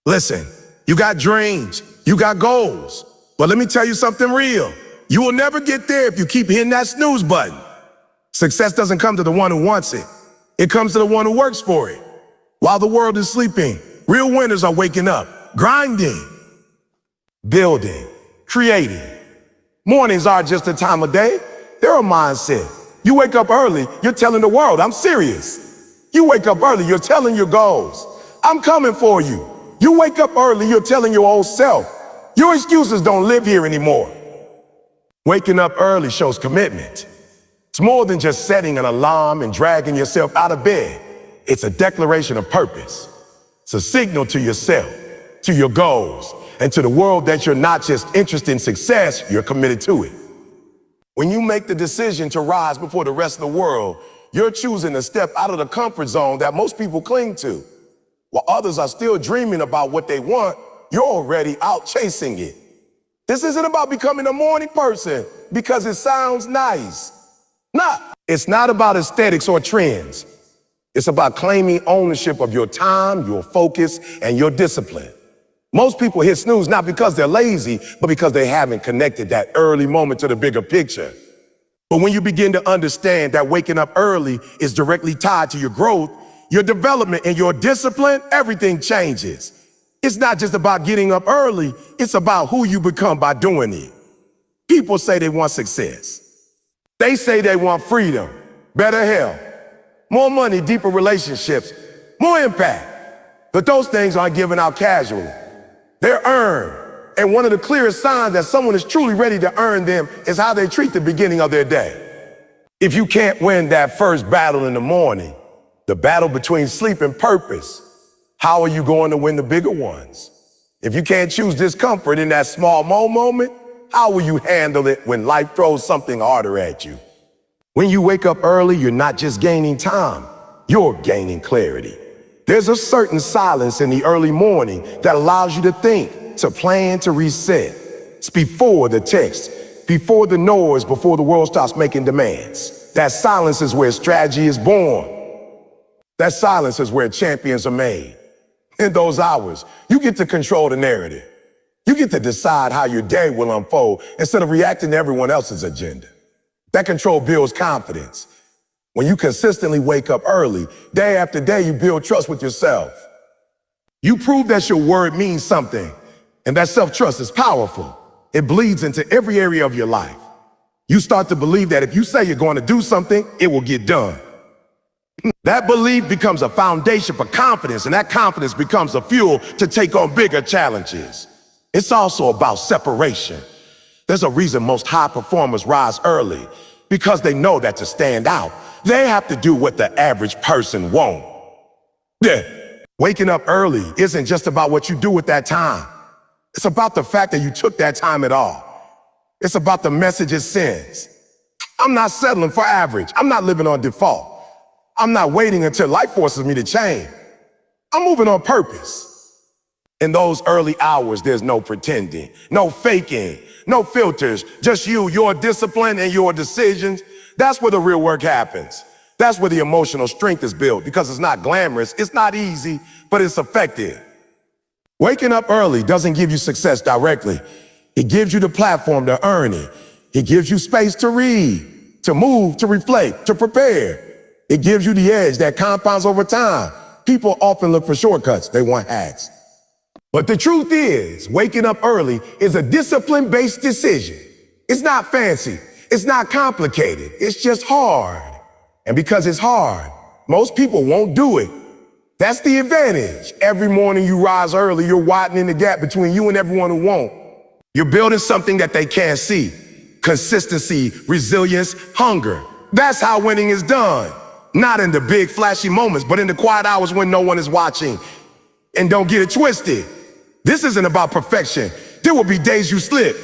Listen, you got dreams, you got goals, but let me tell you something real. You will never get there if you keep hitting that snooze button. Success doesn't come to the one who wants it. It comes to the one who works for it. While the world is sleeping, real winners are waking up, grinding, building, creating. Mornings aren't just a time of day, they're a mindset. You wake up early, you're telling the world, I'm serious. You wake up early, you're telling your goals, I'm coming for you. You wake up early, you're telling your old self, your excuses don't live here anymore. Waking up early shows commitment. It's more than just setting an alarm and dragging yourself out of bed. It's a declaration of purpose. It's a signal to yourself, to your goals, and to the world that you're not just interested in success, you're committed to it. When you make the decision to rise before the rest of the world, you're choosing to step out of the comfort zone that most people cling to. While others are still dreaming about what they want, you're already out chasing it. This isn't about becoming a morning person because it sounds nice. It's not about aesthetics or trends. It's about claiming ownership of your time, your focus, and your discipline. Most people hit snooze not because they're lazy, but because they haven't connected that early moment to the bigger picture. But when you begin to understand that waking up early is directly tied to your growth, your development, and your discipline, everything changes. It's not just about getting up early, it's about who you become by doing it. People say they want success. They say they want freedom, better health, more money, deeper relationships, more impact. But those things aren't given out casually. They're earned. And one of the clearest signs that someone is truly ready to earn them is how they treat the beginning of their day. If you can't win that first battle in the morning, the battle between sleep and purpose, how are you going to win the bigger ones? If you can't choose discomfort in that small moment, how will you handle it when life throws something harder at you? When you wake up early, you're not just gaining time, you're gaining clarity. There's a certain silence in the early morning that allows you to think, to plan, to reset. It's before the text, before the noise, before the world starts making demands. That silence is where strategy is born. That silence is where champions are made. In those hours, you get to control the narrative. You get to decide how your day will unfold instead of reacting to everyone else's agenda. That control builds confidence. When you consistently wake up early, day after day, you build trust with yourself. You prove that your word means something, and that self-trust is powerful. It bleeds into every area of your life. You start to believe that if you say you're going to do something, it will get done. That belief becomes a foundation for confidence, and that confidence becomes a fuel to take on bigger challenges. It's also about separation. There's a reason most high performers rise early, because they know that to stand out, they have to do what the average person won't. Waking up early isn't just about what you do with that time. It's about the fact that you took that time at all. It's about the message it sends. I'm not settling for average. I'm not living on default. I'm not waiting until life forces me to change. I'm moving on purpose. In those early hours, there's no pretending, no faking, no filters, just you, your discipline, and your decisions. That's where the real work happens. That's where the emotional strength is built, because it's not glamorous, it's not easy, but it's effective. Waking up early doesn't give you success directly. It gives you the platform to earn it. It gives you space to read, to move, to reflect, to prepare. It gives you the edge that compounds over time. People often look for shortcuts, they want hacks. But the truth is, waking up early is a discipline-based decision. It's not fancy, it's not complicated, it's just hard. And because it's hard, most people won't do it. That's the advantage. Every morning you rise early, you're widening the gap between you and everyone who won't. You're building something that they can't see. Consistency, resilience, hunger. That's how winning is done. Not in the big flashy moments, but in the quiet hours when no one is watching. And don't get it twisted. This isn't about perfection. There will be days you slip.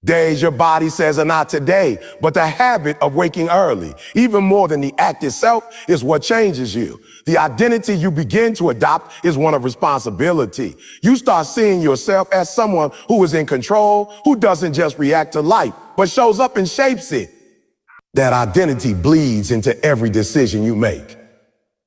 Days your body says are not today, but the habit of waking early, even more than the act itself, is what changes you. The identity you begin to adopt is one of responsibility. You start seeing yourself as someone who is in control, who doesn't just react to life, but shows up and shapes it. That identity bleeds into every decision you make.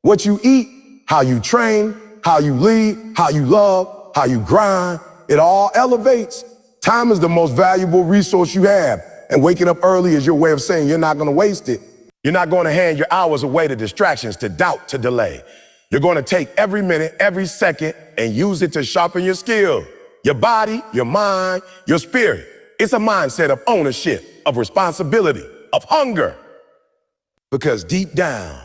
What you eat, how you train, how you lead, how you love, how you grind, it all elevates. Time is the most valuable resource you have, and waking up early is your way of saying you're not going to waste it. You're not going to hand your hours away to distractions, to doubt, to delay. You're going to take every minute, every second, and use it to sharpen your skill, your body, your mind, your spirit. It's a mindset of ownership, of responsibility, of hunger. Because deep down,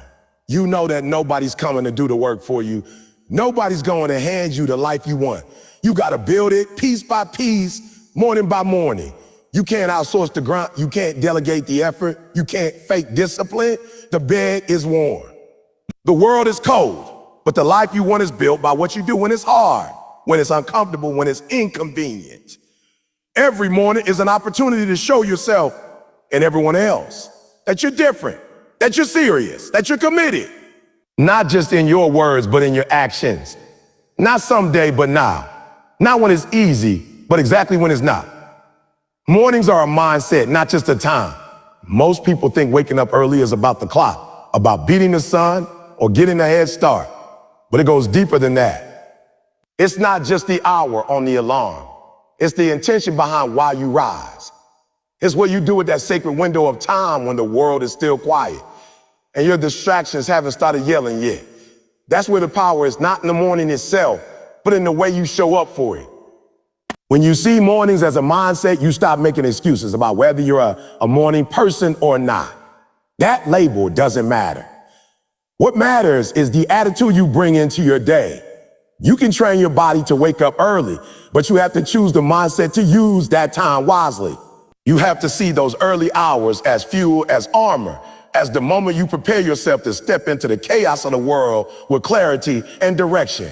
you know that nobody's coming to do the work for you. Nobody's going to hand you the life you want. You got to build it piece by piece, morning by morning. You can't outsource the grunt. You can't delegate the effort. You can't fake discipline. The bed is warm. The world is cold, but the life you want is built by what you do when it's hard, when it's uncomfortable, when it's inconvenient. Every morning is an opportunity to show yourself and everyone else that you're different, that you're serious, that you're committed. Not just in your words, but in your actions. Not someday, but now. Not when it's easy, but exactly when it's not. Mornings are a mindset, not just a time. Most people think waking up early is about the clock, about beating the sun or getting a head start. But it goes deeper than that. It's not just the hour on the alarm. It's the intention behind why you rise. It's what you do with that sacred window of time when the world is still quiet and your distractions haven't started yelling yet. That's where the power is, not in the morning itself, but in the way you show up for it. When you see mornings as a mindset, you stop making excuses about whether you're a morning person or not. That label doesn't matter. What matters is the attitude you bring into your day. You can train your body to wake up early, but you have to choose the mindset to use that time wisely. You have to see those early hours as fuel, as armor, as the moment you prepare yourself to step into the chaos of the world with clarity and direction.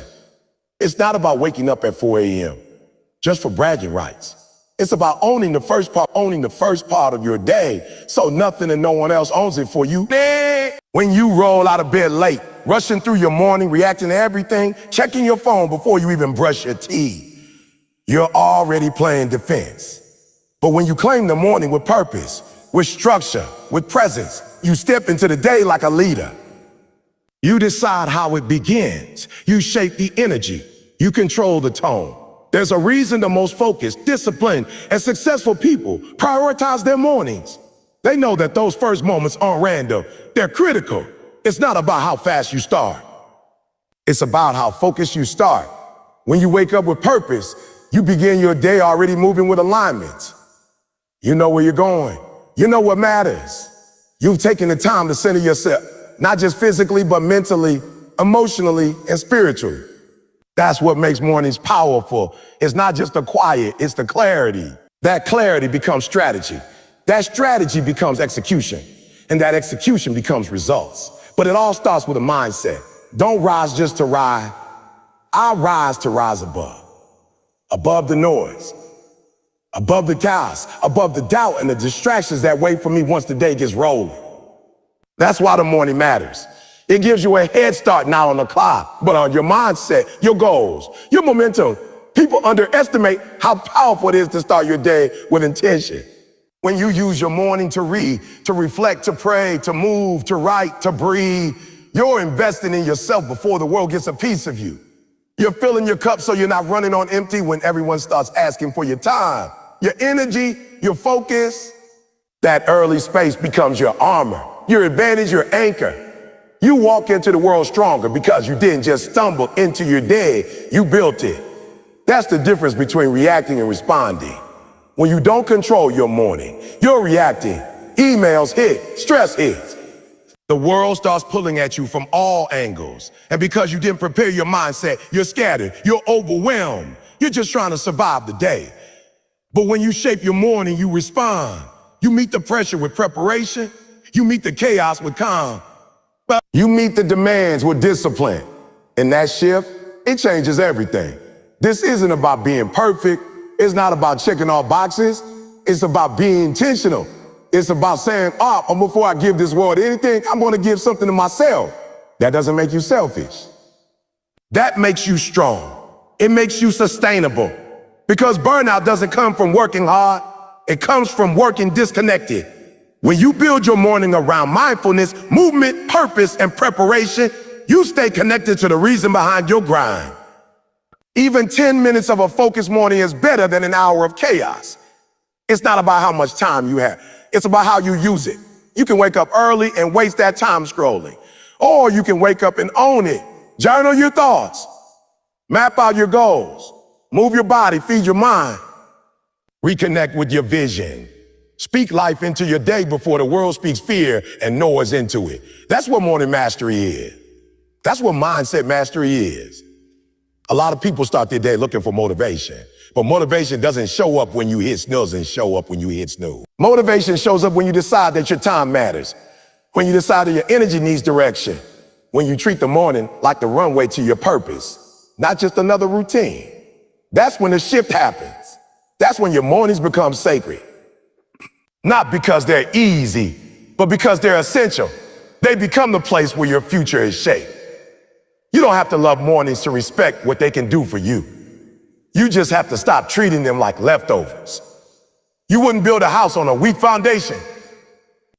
It's not about waking up at 4 a.m. just for bragging rights. It's about owning the first part of your day so nothing and no one else owns it for you. When you roll out of bed late, rushing through your morning, reacting to everything, checking your phone before you even brush your teeth, you're already playing defense. But when you claim the morning with purpose, with structure, with presence, you step into the day like a leader. You decide how it begins. You shape the energy. You control the tone. There's a reason the most focused, disciplined, and successful people prioritize their mornings. They know that those first moments aren't random. They're critical. It's not about how fast you start. It's about how focused you start. When you wake up with purpose, you begin your day already moving with alignment. You know where you're going. You know what matters. You've taken the time to center yourself, not just physically, but mentally, emotionally, and spiritually. That's what makes mornings powerful. It's not just the quiet, it's the clarity. That clarity becomes strategy. That strategy becomes execution. And that execution becomes results. But it all starts with a mindset. Don't rise just to ride. I rise to rise above. Above the noise. Above the chaos. Above the doubt and the distractions that wait for me once the day gets rolling. That's why the morning matters. It gives you a head start not on the clock, but on your mindset, your goals, your momentum. People underestimate how powerful it is to start your day with intention. When you use your morning to read, to reflect, to pray, to move, to write, to breathe, you're investing in yourself before the world gets a piece of you. You're filling your cup so you're not running on empty when everyone starts asking for your time. Your energy, your focus, that early space becomes your armor, your advantage, your anchor. You walk into the world stronger because you didn't just stumble into your day, you built it. That's the difference between reacting and responding. When you don't control your morning, you're reacting. Emails hit, stress hits. The world starts pulling at you from all angles. And because you didn't prepare your mindset, you're scattered, you're overwhelmed. You're just trying to survive the day. But when you shape your morning, you respond. You meet the pressure with preparation. You meet the chaos with calm. You meet the demands with discipline. In that shift, it changes everything. This isn't about being perfect. It's not about checking all boxes. It's about being intentional. It's about saying, before I give this world anything, I'm going to give something to myself. That doesn't make you selfish. That makes you strong. It makes you sustainable. Because burnout doesn't come from working hard. It comes from working disconnected. When you build your morning around mindfulness, movement, purpose, and preparation, you stay connected to the reason behind your grind. Even 10 minutes of a focused morning is better than an hour of chaos. It's not about how much time you have. It's about how you use it. You can wake up early and waste that time scrolling. Or you can wake up and own it. Journal your thoughts. Map out your goals. Move your body, feed your mind. Reconnect with your vision. Speak life into your day before the world speaks fear and noise into it. That's what morning mastery is. That's what mindset mastery is. A lot of people start their day looking for motivation, but motivation doesn't show up when you hit snooze and show up when you hit snooze. Motivation shows up when you decide that your time matters, when you decide that your energy needs direction, when you treat the morning like the runway to your purpose, not just another routine. That's when the shift happens. That's when your mornings become sacred. Not because they're easy, but because they're essential. They become the place where your future is shaped. You don't have to love mornings to respect what they can do for you. You just have to stop treating them like leftovers. You wouldn't build a house on a weak foundation.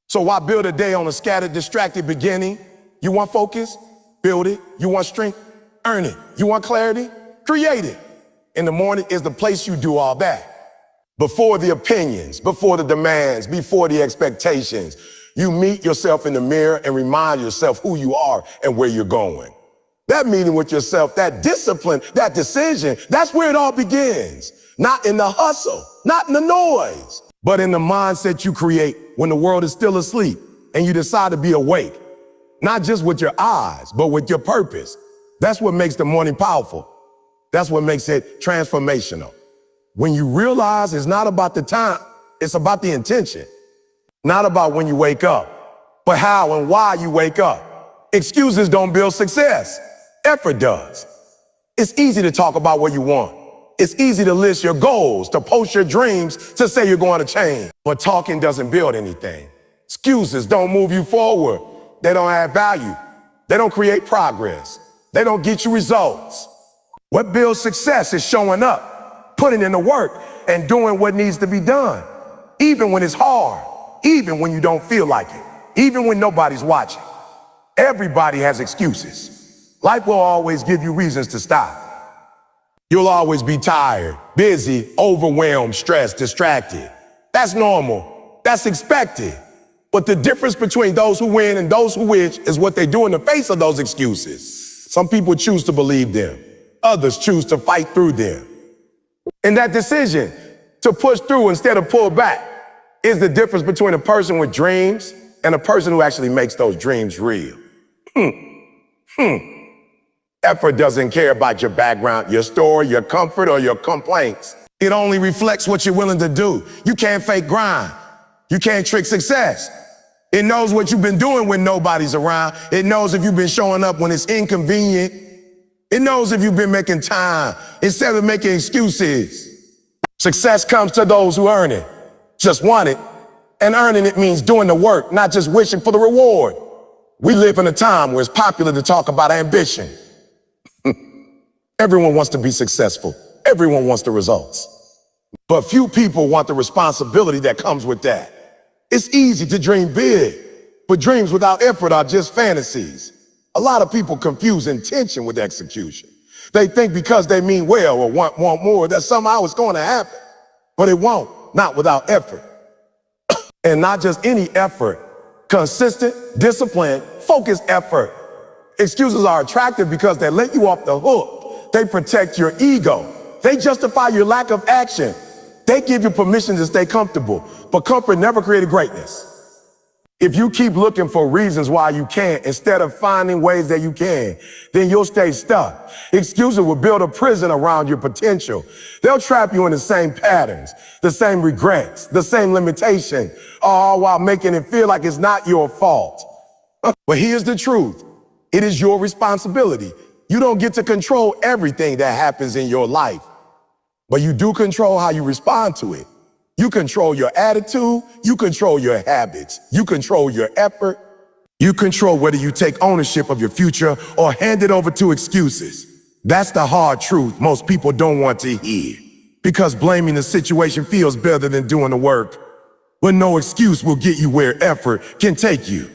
So why build a day on a scattered, distracted beginning? You want focus? Build it. You want strength? Earn it. You want clarity? Create it. In the morning is the place you do all that. Before the opinions, before the demands, before the expectations, you meet yourself in the mirror and remind yourself who you are and where you're going. That meeting with yourself, that discipline, that decision, that's where it all begins. Not in the hustle, not in the noise, but in the mindset you create when the world is still asleep and you decide to be awake. Not just with your eyes, but with your purpose. That's what makes the morning powerful. That's what makes it transformational. When you realize it's not about the time, it's about the intention. Not about when you wake up, but how and why you wake up. Excuses don't build success. Effort does. It's easy to talk about what you want. It's easy to list your goals, to post your dreams, to say you're going to change. But talking doesn't build anything. Excuses don't move you forward. They don't add value. They don't create progress. They don't get you results. What builds success is showing up, putting in the work, and doing what needs to be done. Even when it's hard, even when you don't feel like it, even when nobody's watching. Everybody has excuses. Life will always give you reasons to stop. You'll always be tired, busy, overwhelmed, stressed, distracted. That's normal. That's expected. But the difference between those who win and those who wish is what they do in the face of those excuses. Some people choose to believe them. Others choose to fight through them. And that decision to push through instead of pull back is the difference between a person with dreams and a person who actually makes those dreams real. Effort doesn't care about your background, your story, your comfort, or your complaints. It only reflects what you're willing to do. You can't fake grind. You can't trick success. It knows what you've been doing when nobody's around. It knows if you've been showing up when it's inconvenient. It knows if you've been making time instead of making excuses. Success comes to those who earn it, just want it. And earning it means doing the work, not just wishing for the reward. We live in a time where it's popular to talk about ambition. Everyone wants to be successful. Everyone wants the results. But few people want the responsibility that comes with that. It's easy to dream big, but dreams without effort are just fantasies. A lot of people confuse intention with execution. They think because they mean well or want more that somehow it's going to happen. But it won't, not without effort. And not just any effort, consistent, disciplined, focused effort. Excuses are attractive because they let you off the hook. They protect your ego. They justify your lack of action. They give you permission to stay comfortable. But comfort never created greatness. If you keep looking for reasons why you can't instead of finding ways that you can, then you'll stay stuck. Excuses will build a prison around your potential. They'll trap you in the same patterns, the same regrets, the same limitation, all while making it feel like it's not your fault. But here's the truth. It is your responsibility. You don't get to control everything that happens in your life, but you do control how you respond to it. You control your attitude, you control your habits, you control your effort, you control whether you take ownership of your future or hand it over to excuses. That's the hard truth most people don't want to hear, because blaming the situation feels better than doing the work. But no excuse will get you where effort can take you.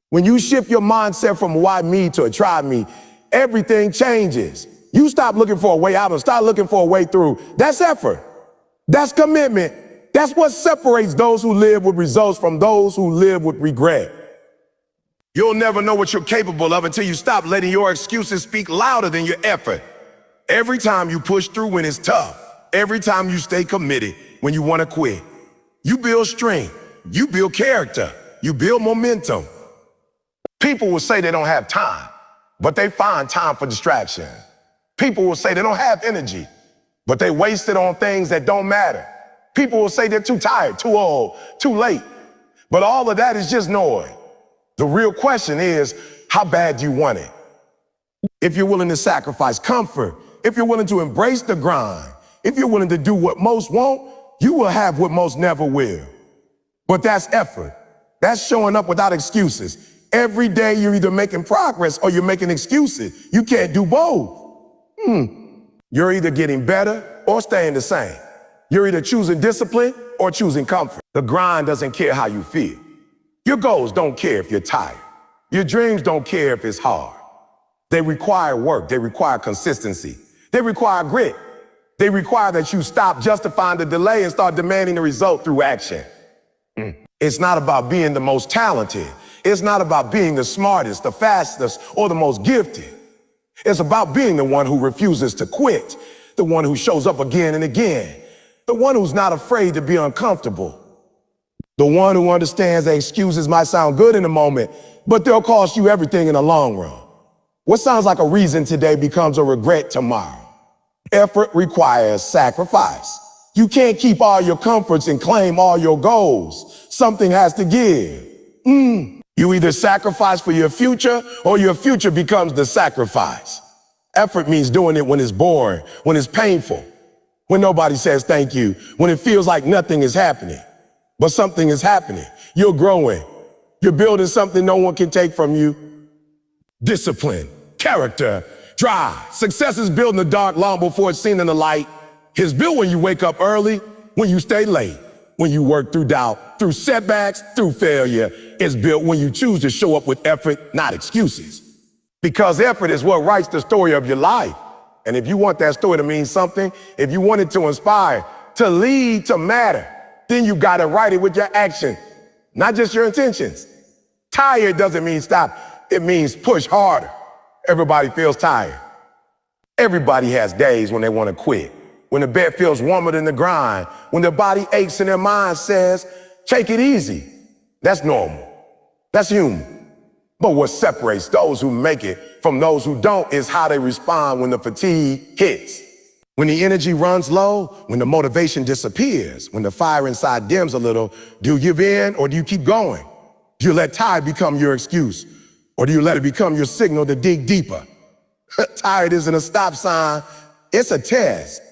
When you shift your mindset from why me to a try me, everything changes. You stop looking for a way out and start looking for a way through. That's effort. That's commitment. That's what separates those who live with results from those who live with regret. You'll never know what you're capable of until you stop letting your excuses speak louder than your effort. Every time you push through when it's tough, every time you stay committed when you want to quit, you build strength, you build character, you build momentum. People will say they don't have time, but they find time for distraction. People will say they don't have energy, but they waste it on things that don't matter. People will say they're too tired, too old, too late, but all of that is just noise. The real question is, how bad do you want it? If you're willing to sacrifice comfort, if you're willing to embrace the grind, if you're willing to do what most won't, you will have what most never will. But that's effort. That's showing up without excuses. Every day you're either making progress or you're making excuses. You can't do both. You're either getting better or staying the same. You're either choosing discipline or choosing comfort. The grind doesn't care how you feel. Your goals don't care if you're tired. Your dreams don't care if it's hard. They require work. They require consistency. They require grit. They require that you stop justifying the delay and start demanding the result through action. It's not about being the most talented. It's not about being the smartest, the fastest, or the most gifted. It's about being the one who refuses to quit, the one who shows up again and again, the one who's not afraid to be uncomfortable, the one who understands that excuses might sound good in the moment, but they'll cost you everything in the long run. What sounds like a reason today becomes a regret tomorrow. Effort requires sacrifice. You can't keep all your comforts and claim all your goals. Something has to give. You either sacrifice for your future or your future becomes the sacrifice. Effort means doing it when it's boring, when it's painful, when nobody says thank you, when it feels like nothing is happening. But something is happening. You're growing. You're building something no one can take from you. Discipline, character, drive. Success is built in the dark long before it's seen in the light. It's built when you wake up early, when you stay late, when you work through doubt, through setbacks, through failure. It's built when you choose to show up with effort, not excuses. Because effort is what writes the story of your life. And if you want that story to mean something, if you want it to inspire, to lead, to matter, then you gotta write it with your action, not just your intentions. Tired doesn't mean stop. It means push harder. Everybody feels tired. Everybody has days when they want to quit, when the bed feels warmer than the grind, when their body aches and their mind says, take it easy. That's normal. That's human. But what separates those who make it from those who don't is how they respond when the fatigue hits. When the energy runs low, when the motivation disappears, when the fire inside dims a little, do you give in or do you keep going? Do you let tired become your excuse? Or do you let it become your signal to dig deeper? Tired isn't a stop sign, it's a test.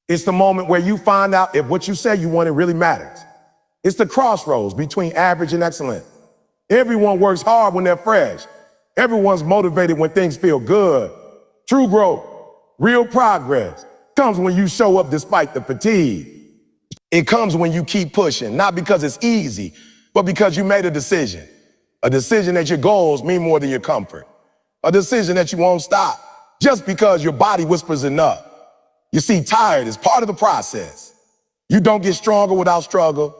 It's the moment where you find out if what you say you wanted really matters. It's the crossroads between average and excellent. Everyone works hard when they're fresh. Everyone's motivated when things feel good. True growth, real progress comes when you show up despite the fatigue. It comes when you keep pushing, not because it's easy, but because you made a decision. A decision that your goals mean more than your comfort. A decision that you won't stop just because your body whispers enough. You see, tired is part of the process. You don't get stronger without struggle.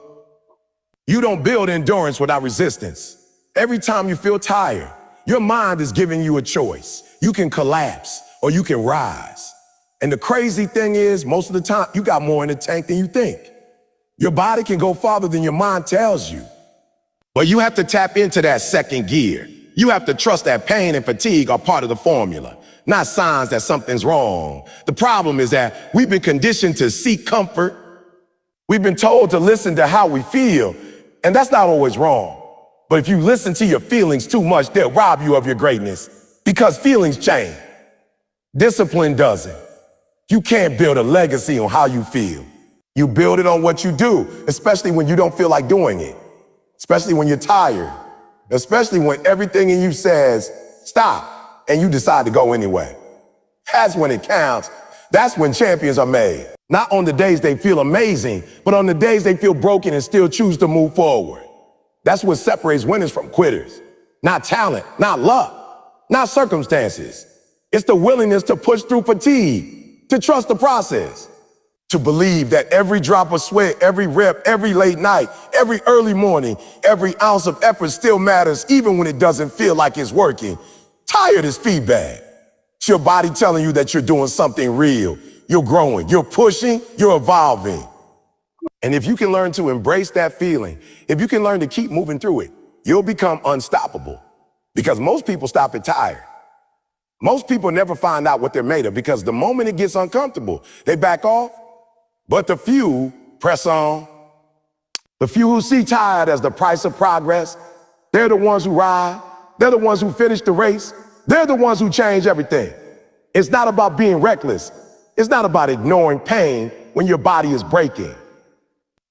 You don't build endurance without resistance. Every time you feel tired, your mind is giving you a choice. You can collapse or you can rise. And the crazy thing is, most of the time, you got more in the tank than you think. Your body can go farther than your mind tells you. But you have to tap into that second gear. You have to trust that pain and fatigue are part of the formula, not signs that something's wrong. The problem is that we've been conditioned to seek comfort. We've been told to listen to how we feel, and that's not always wrong. But if you listen to your feelings too much, they'll rob you of your greatness because feelings change. Discipline doesn't. You can't build a legacy on how you feel. You build it on what you do, especially when you don't feel like doing it. Especially when you're tired, especially when everything in you says, stop, and you decide to go anyway. That's when it counts. That's when champions are made. Not on the days they feel amazing, but on the days they feel broken and still choose to move forward. That's what separates winners from quitters. Not talent, not luck, not circumstances. It's the willingness to push through fatigue, to trust the process, to believe that every drop of sweat, every rep, every late night, every early morning, every ounce of effort still matters even when it doesn't feel like it's working. Tired is feedback. It's your body telling you that you're doing something real. You're growing, you're pushing, you're evolving. And if you can learn to embrace that feeling, if you can learn to keep moving through it, you'll become unstoppable. Because most people stop at tired. Most people never find out what they're made of because the moment it gets uncomfortable, they back off. But the few press on. The few who see tired as the price of progress, they're the ones who ride. They're the ones who finish the race. They're the ones who change everything. It's not about being reckless. It's not about ignoring pain when your body is breaking.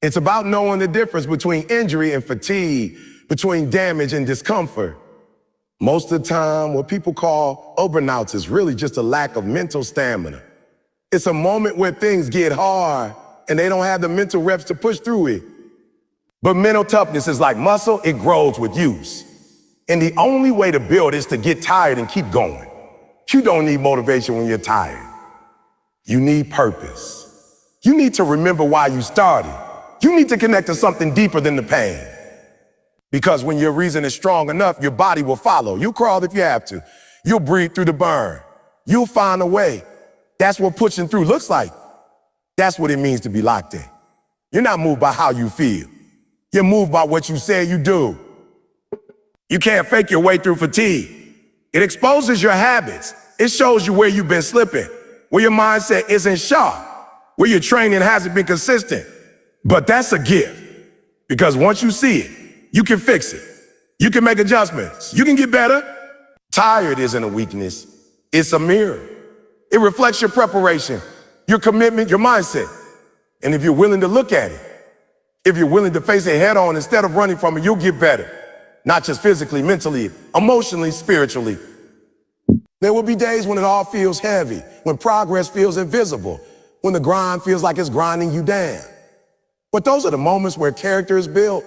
It's about knowing the difference between injury and fatigue, between damage and discomfort. Most of the time, what people call burnouts is really just a lack of mental stamina. It's a moment where things get hard and they don't have the mental reps to push through it. But mental toughness is like muscle, it grows with use. And the only way to build is to get tired and keep going. You don't need motivation when you're tired. You need purpose. You need to remember why you started. You need to connect to something deeper than the pain. Because when your reason is strong enough, your body will follow. You'll crawl if you have to. You'll breathe through the burn. You'll find a way. That's what pushing through looks like. That's what it means to be locked in. You're not moved by how you feel. You're moved by what you say you do. You can't fake your way through fatigue. It exposes your habits. It shows you where you've been slipping, where your mindset isn't sharp, where your training hasn't been consistent. But that's a gift, because once you see it, you can fix it. You can make adjustments. You can get better. Tired isn't a weakness. It's a mirror. It reflects your preparation, your commitment, your mindset. And if you're willing to look at it, if you're willing to face it head on instead of running from it, you'll get better. Not just physically, mentally, emotionally, spiritually. There will be days when it all feels heavy, when progress feels invisible, when the grind feels like it's grinding you down. But those are the moments where character is built.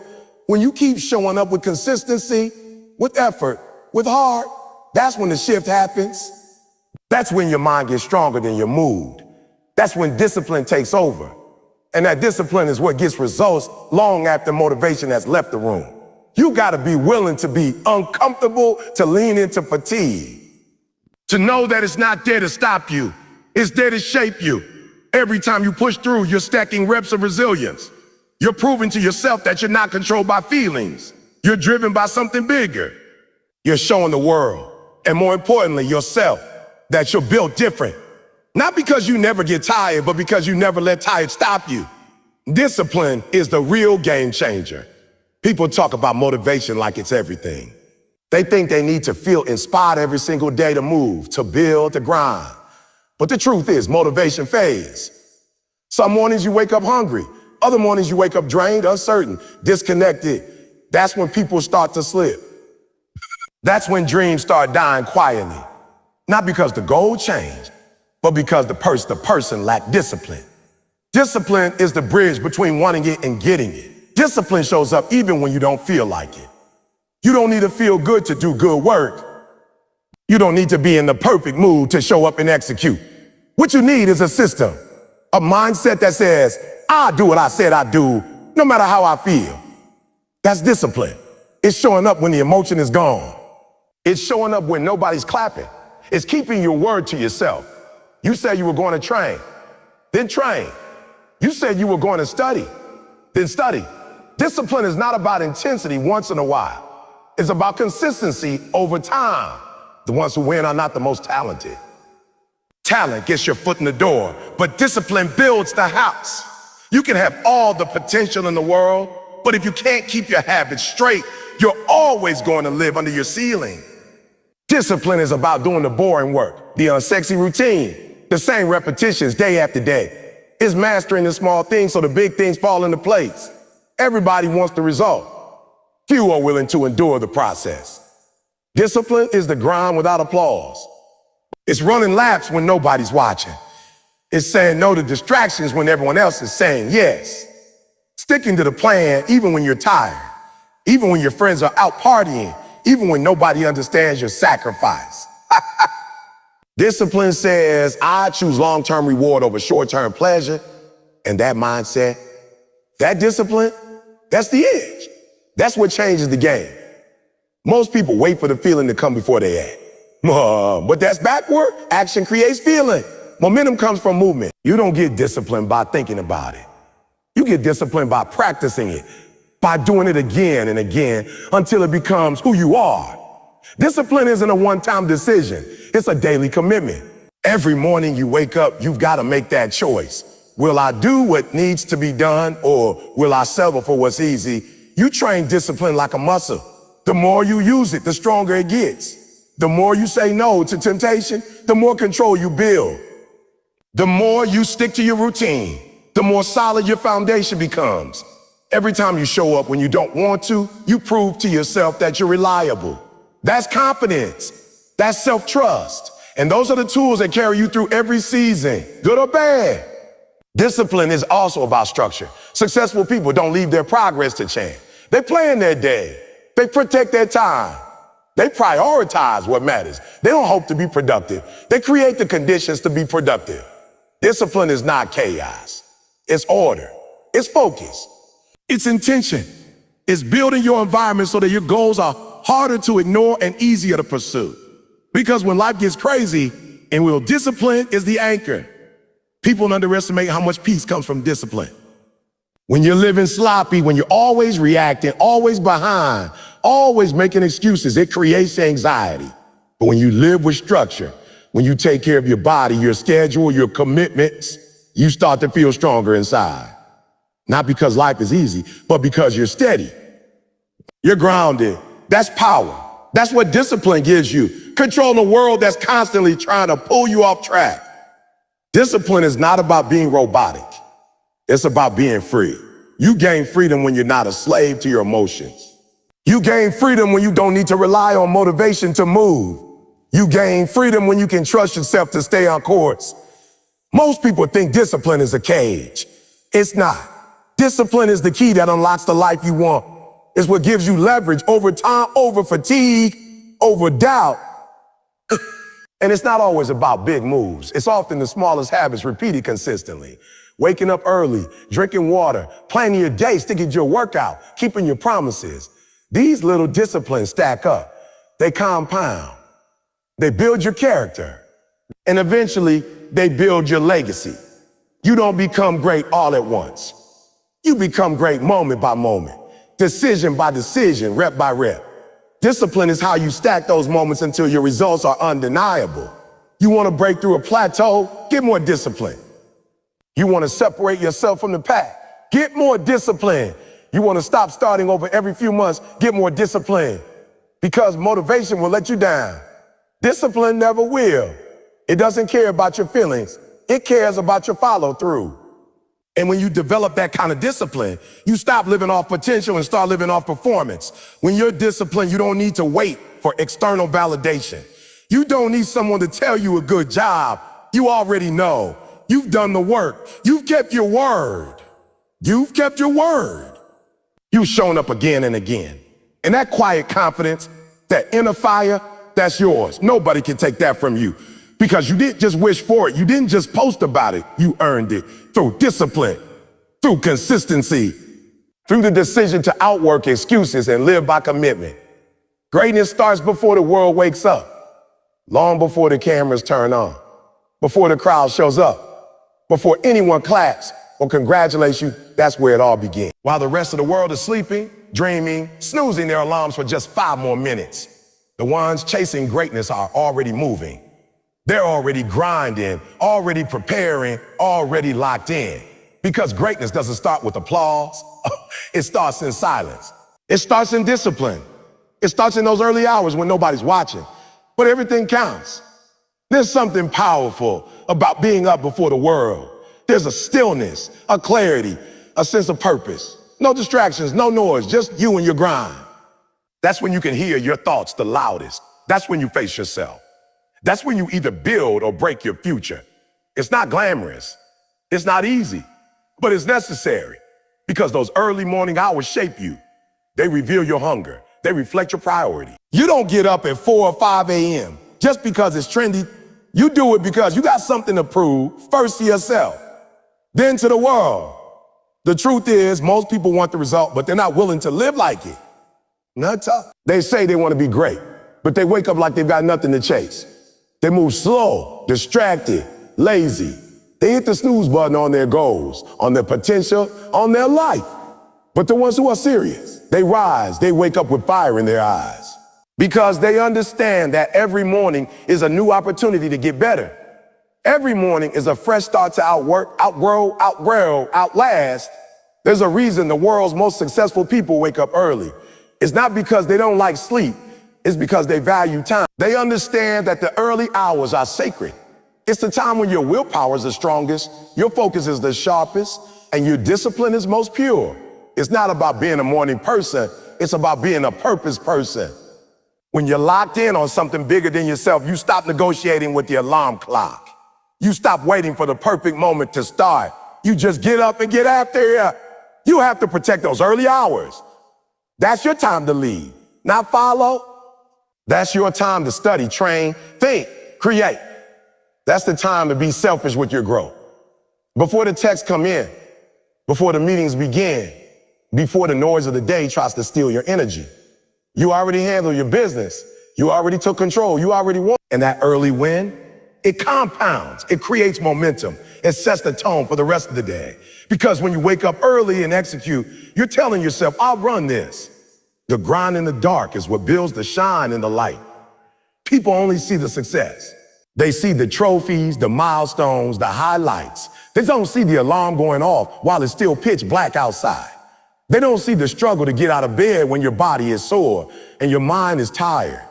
When you keep showing up with consistency, with effort, with heart, that's when the shift happens. That's when your mind gets stronger than your mood. That's when discipline takes over. And that discipline is what gets results long after motivation has left the room. You gotta be willing to be uncomfortable, to lean into fatigue. To know that it's not there to stop you, it's there to shape you. Every time you push through, you're stacking reps of resilience. You're proving to yourself that you're not controlled by feelings. You're driven by something bigger. You're showing the world, and more importantly, yourself, that you're built different. Not because you never get tired, but because you never let tired stop you. Discipline is the real game changer. People talk about motivation like it's everything. They think they need to feel inspired every single day to move, to build, to grind. But the truth is, motivation fades. Some mornings you wake up hungry. Other mornings you wake up drained, uncertain, disconnected. That's when people start to slip. That's when dreams start dying quietly. Not because the goal changed, but because the person lacked discipline. Discipline is the bridge between wanting it and getting it. Discipline shows up even when you don't feel like it. You don't need to feel good to do good work. You don't need to be in the perfect mood to show up and execute. What you need is a system, a mindset that says, I do what I said I do, no matter how I feel. That's discipline. It's showing up when the emotion is gone. It's showing up when nobody's clapping. It's keeping your word to yourself. You said you were going to train, then train. You said you were going to study, then study. Discipline is not about intensity once in a while. It's about consistency over time. The ones who win are not the most talented. Talent gets your foot in the door, but discipline builds the house. You can have all the potential in the world, but if you can't keep your habits straight, you're always going to live under your ceiling. Discipline is about doing the boring work, the unsexy routine, the same repetitions day after day. It's mastering the small things so the big things fall into place. Everybody wants the result. Few are willing to endure the process. Discipline is the grind without applause. It's running laps when nobody's watching. It's saying no to distractions when everyone else is saying yes. Sticking to the plan even when you're tired, even when your friends are out partying, even when nobody understands your sacrifice. Discipline says, I choose long-term reward over short-term pleasure. And that mindset, that discipline, that's the edge. That's what changes the game. Most people wait for the feeling to come before they act. But that's backward. Action creates feeling. Momentum comes from movement. You don't get disciplined by thinking about it. You get disciplined by practicing it, by doing it again and again until it becomes who you are. Discipline isn't a one-time decision. It's a daily commitment. Every morning you wake up, you've got to make that choice. Will I do what needs to be done, or will I settle for what's easy? You train discipline like a muscle. The more you use it, the stronger it gets. The more you say no to temptation, the more control you build. The more you stick to your routine, the more solid your foundation becomes. Every time you show up when you don't want to, you prove to yourself that you're reliable. That's confidence. That's self-trust. And those are the tools that carry you through every season, good or bad. Discipline is also about structure. Successful people don't leave their progress to chance. They plan their day. They protect their time. They prioritize what matters. They don't hope to be productive. They create the conditions to be productive. Discipline is not chaos. It's order. It's focus. It's intention. It's building your environment so that your goals are harder to ignore and easier to pursue. Because when life gets crazy, and discipline is the anchor. People underestimate how much peace comes from discipline. When you're living sloppy, when you're always reacting, always behind, always making excuses, it creates anxiety. But when you live with structure, when you take care of your body, your schedule, your commitments, you start to feel stronger inside. Not because life is easy, but because you're steady. You're grounded. That's power. That's what discipline gives you. Controlling a world that's constantly trying to pull you off track. Discipline is not about being robotic. It's about being free. You gain freedom when you're not a slave to your emotions. You gain freedom when you don't need to rely on motivation to move. You gain freedom when you can trust yourself to stay on course. Most people think discipline is a cage. It's not. Discipline is the key that unlocks the life you want. It's what gives you leverage over time, over fatigue, over doubt. And it's not always about big moves. It's often the smallest habits repeated consistently. Waking up early, drinking water, planning your day, sticking to your workout, keeping your promises. These little disciplines stack up. They compound. They build your character. And eventually, they build your legacy. You don't become great all at once. You become great moment by moment, decision by decision, rep by rep. Discipline is how you stack those moments until your results are undeniable. You want to break through a plateau? Get more discipline. You want to separate yourself from the pack? Get more discipline. You want to stop starting over every few months? Get more discipline. Because motivation will let you down. Discipline never will. It doesn't care about your feelings. It cares about your follow-through. And when you develop that kind of discipline, you stop living off potential and start living off performance. When you're disciplined, you don't need to wait for external validation. You don't need someone to tell you a good job. You already know. You've done the work. You've kept your word. You've kept your word. You've shown up again and again. And that quiet confidence, that inner fire, that's yours. Nobody can take that from you. Because you didn't just wish for it. You didn't just post about it. You earned it through discipline, through consistency, through the decision to outwork excuses and live by commitment. Greatness starts before the world wakes up, long before the cameras turn on, before the crowd shows up, before anyone claps or congratulates you. That's where it all begins. While the rest of the world is sleeping, dreaming, snoozing their alarms for just 5 more minutes, the ones chasing greatness are already moving. They're already grinding, already preparing, already locked in. Because greatness doesn't start with applause. It starts in silence. It starts in discipline. It starts in those early hours when nobody's watching. But everything counts. There's something powerful about being up before the world. There's a stillness, a clarity, a sense of purpose. No distractions, no noise, just you and your grind. That's when you can hear your thoughts the loudest. That's when you face yourself. That's when you either build or break your future. It's not glamorous. It's not easy, but it's necessary because those early morning hours shape you. They reveal your hunger. They reflect your priority. You don't get up at 4 or 5 a.m. just because it's trendy. You do it because you got something to prove, first to yourself, then to the world. The truth is, most people want the result, but they're not willing to live like it. Not tough. They say they want to be great, but they wake up like they've got nothing to chase. They move slow, distracted, lazy. They hit the snooze button on their goals, on their potential, on their life. But the ones who are serious, they rise, they wake up with fire in their eyes. Because they understand that every morning is a new opportunity to get better. Every morning is a fresh start to outwork, outgrow, outlast. There's a reason the world's most successful people wake up early. It's not because they don't like sleep. It's because they value time. They understand that the early hours are sacred. It's the time when your willpower is the strongest, your focus is the sharpest, and your discipline is most pure. It's not about being a morning person. It's about being a purpose person. When you're locked in on something bigger than yourself, you stop negotiating with the alarm clock. You stop waiting for the perfect moment to start. You just get up and get after it. You have to protect those early hours. That's your time to lead, not follow. That's your time to study, train, think, create. That's the time to be selfish with your growth. Before the texts come in, before the meetings begin, before the noise of the day tries to steal your energy, you already handled your business. You already took control. You already won. And that early win, it compounds. It creates momentum. It sets the tone for the rest of the day. Because when you wake up early and execute, you're telling yourself, I'll run this. The grind in the dark is what builds the shine in the light. People only see the success. They see the trophies, the milestones, the highlights. They don't see the alarm going off while it's still pitch black outside. They don't see the struggle to get out of bed when your body is sore and your mind is tired.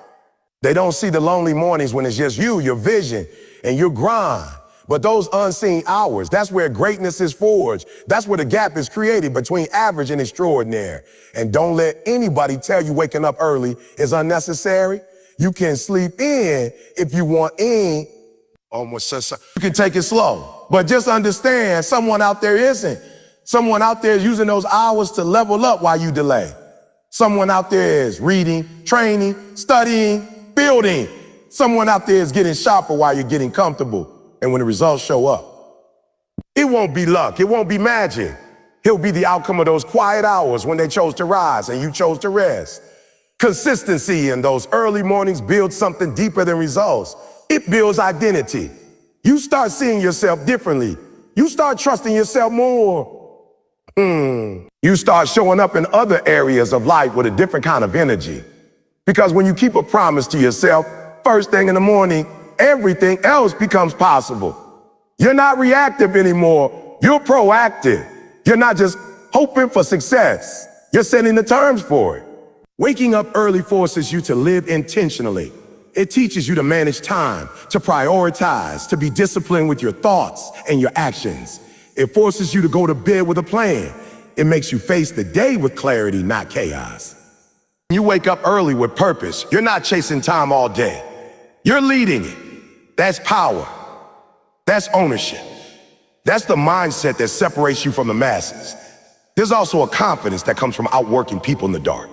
They don't see the lonely mornings when it's just you, your vision, and your grind. But those unseen hours, that's where greatness is forged. That's where the gap is created between average and extraordinary. And don't let anybody tell you waking up early is unnecessary. You can sleep in if you want in. You can take it slow. But just understand, someone out there isn't. Someone out there is using those hours to level up while you delay. Someone out there is reading, training, studying, building. Someone out there is getting sharper while you're getting comfortable. And when the results show up, it won't be luck. It won't be magic. It'll be the outcome of those quiet hours when they chose to rise and you chose to rest. Consistency in those early mornings builds something deeper than results. It builds identity. You start seeing yourself differently. You start trusting yourself more. You start showing up in other areas of life with a different kind of energy. Because when you keep a promise to yourself, first thing in the morning, everything else becomes possible. You're not reactive anymore. You're proactive. You're not just hoping for success. You're setting the terms for it. Waking up early forces you to live intentionally. It teaches you to manage time, to prioritize, to be disciplined with your thoughts and your actions. It forces you to go to bed with a plan. It makes you face the day with clarity, not chaos. You wake up early with purpose. You're not chasing time all day. You're leading it. That's power. That's ownership. That's the mindset that separates you from the masses. There's also a confidence that comes from outworking people in the dark.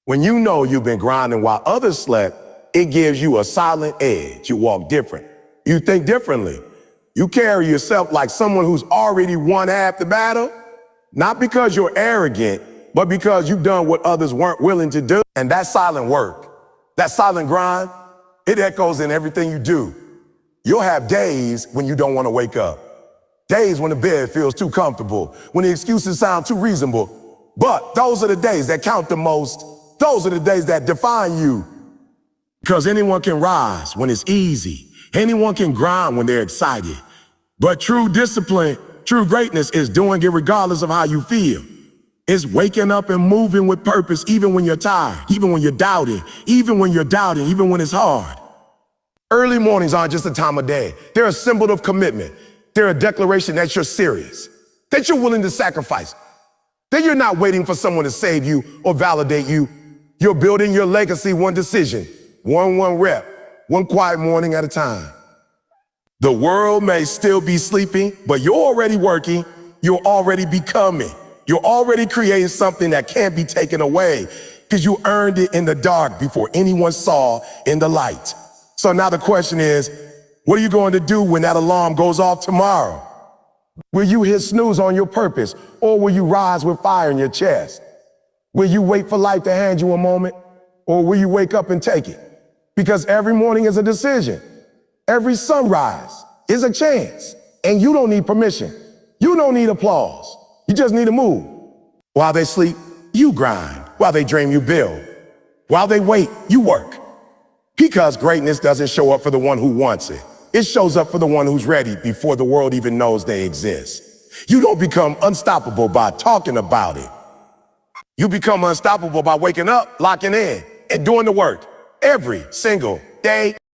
When you know you've been grinding while others slept, it gives you a silent edge. You walk different. You think differently. You carry yourself like someone who's already won half the battle, not because you're arrogant, but because you've done what others weren't willing to do. And that silent work, that silent grind, it echoes in everything you do. You'll have days when you don't want to wake up. Days when the bed feels too comfortable, when the excuses sound too reasonable. But those are the days that count the most. Those are the days that define you. Because anyone can rise when it's easy. Anyone can grind when they're excited. But true discipline, true greatness is doing it regardless of how you feel. It's waking up and moving with purpose even when you're tired, even when you're doubting, even when it's hard. Early mornings aren't just a time of day. They're a symbol of commitment. They're a declaration that you're serious, that you're willing to sacrifice, that you're not waiting for someone to save you or validate you. You're building your legacy one decision, one rep, one quiet morning at a time. The world may still be sleeping, but you're already working. You're already becoming. You're already creating something that can't be taken away because you earned it in the dark before anyone saw in the light. So now the question is, What are you going to do when that alarm goes off tomorrow? Will you hit snooze on your purpose, or will you rise with fire in your chest? Will you wait for life to hand you a moment, or will you wake up and take it? Because every morning is a decision. Every sunrise is a chance. And you don't need permission. You don't need applause. You just need to move. While they sleep, you grind. While they dream, you build. While they wait, you work. Because greatness doesn't show up for the one who wants it. It shows up for the one who's ready before the world even knows they exist. You don't become unstoppable by talking about it. You become unstoppable by waking up, locking in, and doing the work every single day.